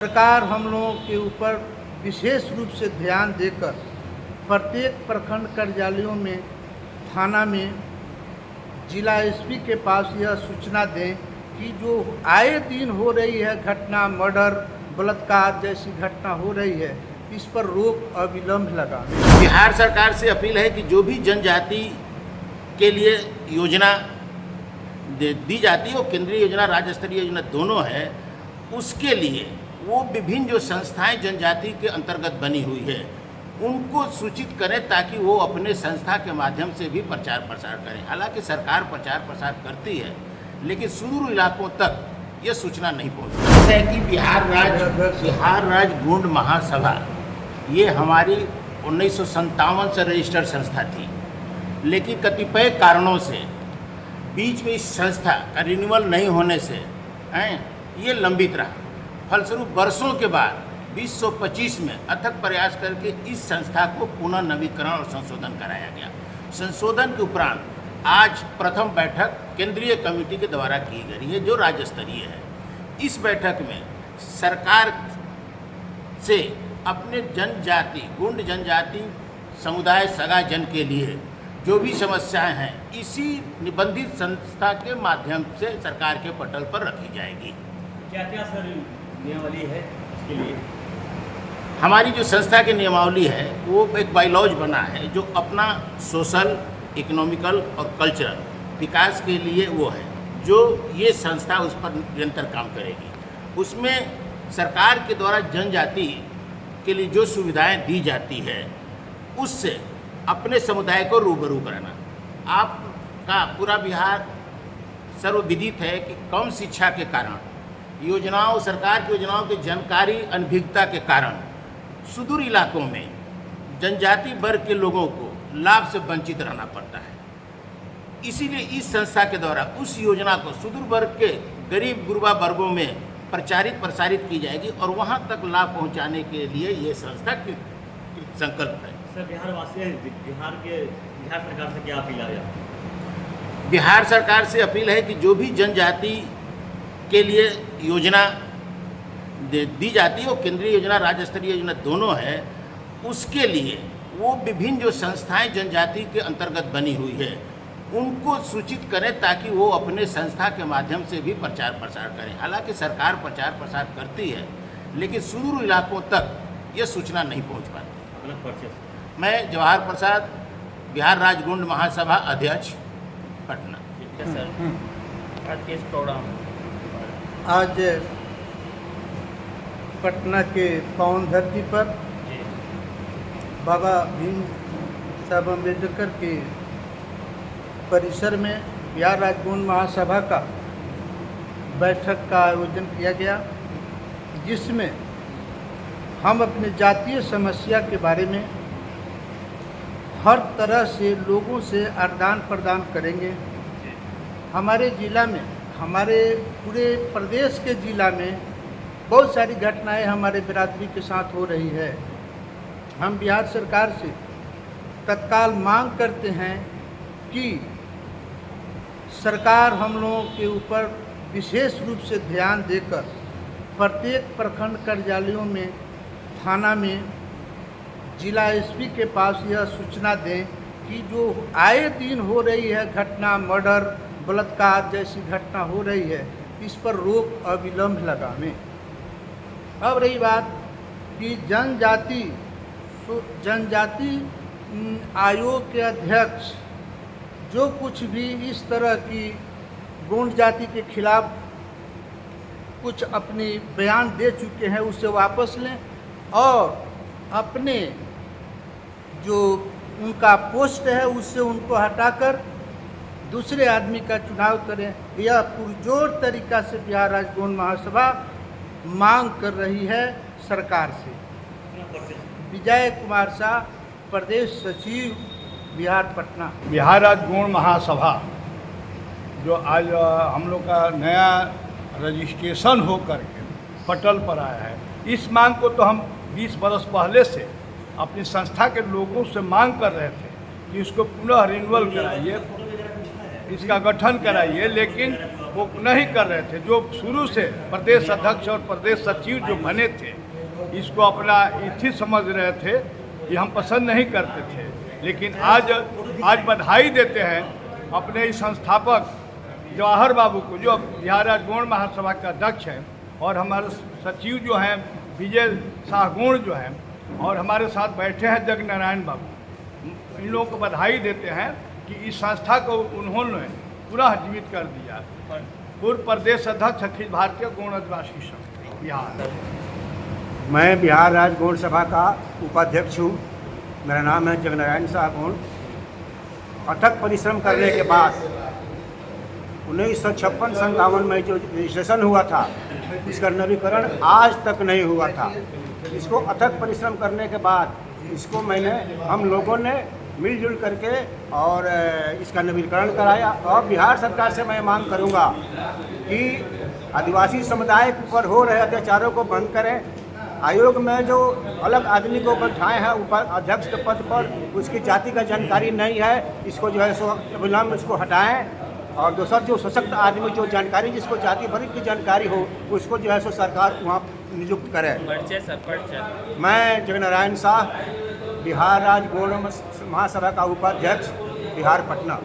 सरकार हम लोगों के ऊपर विशेष रूप से ध्यान देकर प्रत्येक प्रखंड कार्यालयों में, थाना में, जिला एसपी के पास यह सूचना दें कि जो आए दिन हो रही है घटना, मर्डर, बलात्कार जैसी घटना हो रही है, इस पर रोक अविलंब लगा। बिहार सरकार से अपील है कि जो भी जनजाति के लिए योजना दी जाती है, वो केंद्रीय योजना, राज्य स्तरीय योजना दोनों है, उसके लिए वो विभिन्न जो संस्थाएं जनजाति के अंतर्गत बनी हुई है उनको सूचित करें ताकि वो अपने संस्था के माध्यम से भी प्रचार प्रसार करें। हालांकि सरकार प्रचार प्रसार करती है, लेकिन सुदूर इलाकों तक ये सूचना नहीं पहुंचती। जैसे है कि बिहार राज्य गोंड महासभा ये हमारी 1957 से रजिस्टर्ड संस्था थी, लेकिन कतिपय कारणों से बीच में इस संस्था का रिन्यूअल नहीं होने से ये लंबित रहा। फलस्वरूप वर्षों के बाद 2025 में अथक प्रयास करके इस संस्था को पुनः नवीकरण और संशोधन कराया गया। संशोधन के उपरांत आज प्रथम बैठक केंद्रीय कमेटी के द्वारा की गई है, जो राज्य स्तरीय है। इस बैठक में सरकार से अपने जनजाति, गोंड जनजाति समुदाय सगा जन के लिए जो भी समस्याएं हैं, इसी निबंधित संस्था के माध्यम से सरकार के पटल पर रखी जाएगी। क्या क्या सर नियमावली है इसके लिए? हमारी जो संस्था की नियमावली है वो एक बायलॉज बना है, जो अपना सोशल, इकोनॉमिकल और कल्चरल विकास के लिए वो है, जो ये संस्था उस पर निरंतर काम करेगी। उसमें सरकार के द्वारा जनजाति के लिए जो सुविधाएं दी जाती है उससे अपने समुदाय को रूबरू कराना। आपका पूरा बिहार सर्वविदित है कि कम शिक्षा के कारण, योजनाओं, सरकार की योजनाओं की जानकारी अनभिज्ञता के कारण सुदूर इलाकों में जनजाति वर्ग के लोगों को लाभ से वंचित रहना पड़ता है। इसीलिए इस संस्था के द्वारा उस योजना को सुदूर वर्ग के गरीब गुरबा वर्गों में प्रसारित की जाएगी और वहां तक लाभ पहुंचाने के लिए ये संस्था संकल्प है। सर, बिहार सरकार से क्या अपील है? बिहार सरकार से अपील है कि जो भी जनजाति के लिए योजना दी जाती है, वो केंद्रीय योजना, राज्य स्तरीय योजना दोनों है, उसके लिए वो विभिन्न जो संस्थाएं जनजाति के अंतर्गत बनी हुई है उनको सूचित करें ताकि वो अपने संस्था के माध्यम से भी प्रचार प्रसार करें। हालांकि सरकार प्रचार प्रसार करती है, लेकिन सुदूर इलाकों तक ये सूचना नहीं पहुंच पाती। मैं जवाहर प्रसाद, बिहार राज्य गोंड महासभा अध्यक्ष, पटना। आज पटना के पावन धरती पर बाबा भीम साहब अम्बेडकर के परिसर में बिहार राज्य गोंड महासभा का बैठक का आयोजन किया गया, जिसमें हम अपने जातीय समस्या के बारे में हर तरह से लोगों से आदान प्रदान करेंगे। हमारे ज़िला में, हमारे पूरे प्रदेश के ज़िला में बहुत सारी घटनाएं हमारे बिरादरी के साथ हो रही है। हम बिहार सरकार से तत्काल मांग करते हैं कि सरकार हम लोगों के ऊपर विशेष रूप से ध्यान देकर प्रत्येक प्रखंड कार्यालयों में, थाना में, जिला एसपी के पास यह सूचना दें कि जो आए दिन हो रही है घटना, मर्डर, बलात्कार जैसी घटना हो रही है, इस पर रोक अविलंब लगावें। अब रही बात कि जनजाति आयोग के अध्यक्ष जो कुछ भी इस तरह की गोंड जाति के खिलाफ कुछ अपनी बयान दे चुके हैं, उसे वापस लें और अपने जो उनका पोस्ट है उससे उनको हटाकर दूसरे आदमी का चुनाव करें। यह पुरजोर तरीका से बिहार राज्य गोंड महासभा मांग कर रही है सरकार से। विजय कुमार शाह, प्रदेश सचिव, बिहार, पटना। बिहार राज्य गोंड महासभा जो आज हम लोग का नया रजिस्ट्रेशन हो करके पटल पर आया है, इस मांग को तो हम 20 बरस पहले से अपनी संस्था के लोगों से मांग कर रहे थे कि इसको पुनः रिन्यूअल कराइए, इसका गठन कराइए, लेकिन वो नहीं कर रहे थे। जो शुरू से प्रदेश अध्यक्ष और प्रदेश सचिव जो बने थे, इसको अपना इथी समझ रहे थे, ये हम पसंद नहीं करते थे। लेकिन आज बधाई देते हैं अपने इस संस्थापक जवाहर बाबू को, जो बिहार राज्य गौड़ महासभा के अध्यक्ष हैं, और हमारे सचिव जो हैं विजय शाह गौड़ जो हैं, और हमारे साथ बैठे हैं जगनारायण बाबू। इन लोगों को बधाई देते हैं कि इस संस्था को उन्होंने पुनः जीवित कर दिया। पूर्व प्रदेश अध्यक्ष अखिल भारतीय गौड़ आदिवासी संघ बिहार। मैं बिहार राज्य गौड़ सभा का उपाध्यक्ष हूँ। मेरा नाम है जगनारायण शाह गौड़। अथक परिश्रम करने के बाद 1956-57 में जो रजिस्ट्रेशन हुआ था, इसका नवीकरण आज तक नहीं हुआ था। इसको अथक परिश्रम करने के बाद इसको हम लोगों ने मिलजुल करके और इसका नवीकरण कराया। और बिहार सरकार से मैं मांग करूंगा कि आदिवासी समुदाय के ऊपर हो रहे अत्याचारों को बंद करें। आयोग में जो अलग आदमी को बैठाए हैं ऊपर अध्यक्ष के पद पर, उसकी जाति का जानकारी नहीं है, इसको जो है सो अविलंब इसको हटाएं। और दूसरा जो सशक्त आदमी जो जानकारी, जिसको जाति वर्ग की जानकारी हो, उसको जो है सो सरकार वहाँ नियुक्त करे। मैं जगनारायण शाह, बिहार राज्य गौड़ महासभा का उपाध्यक्ष, बिहार पटना।